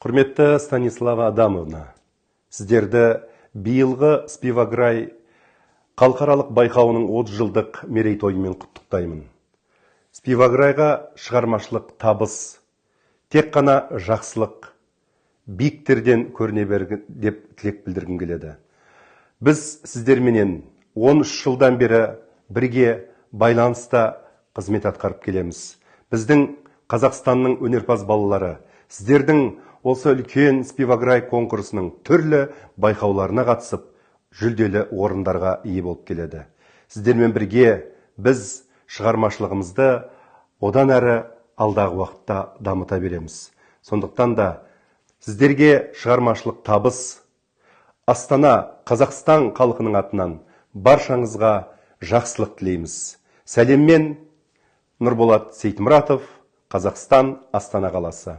Құрметті Станислава Адамовна, сіздерді биылғы Спиваграй халықаралық байқауының 30 жылдық мерейтойымен құттықтаймын. Спиваграйға шығармашылық табыс, тек қана жақсылық, биіктерден көріне берген деп тілек білдіргім келеді. Біз сіздерменен 13 жылдан бері бірге байланыста қызмет атқарып келеміз. Біздің Қазақстанның өнерпаз балалары сіздердің осы үлкен Спиваграй конкурсының түрлі байқауларына қатысып, жүлделі орындарға ие болып келеді. Сіздермен бірге біз шығармашылығымызды одан әрі алдағы уақытта дамыта береміз. Сондықтан да сіздерге шығармашылық табыс, Астана, Қазақстан халқының атынан баршаңызға жақсылық тілейміз. Сәлеммен, Нұрболат Сейтмұратов, Қазақстан, Астана қаласы.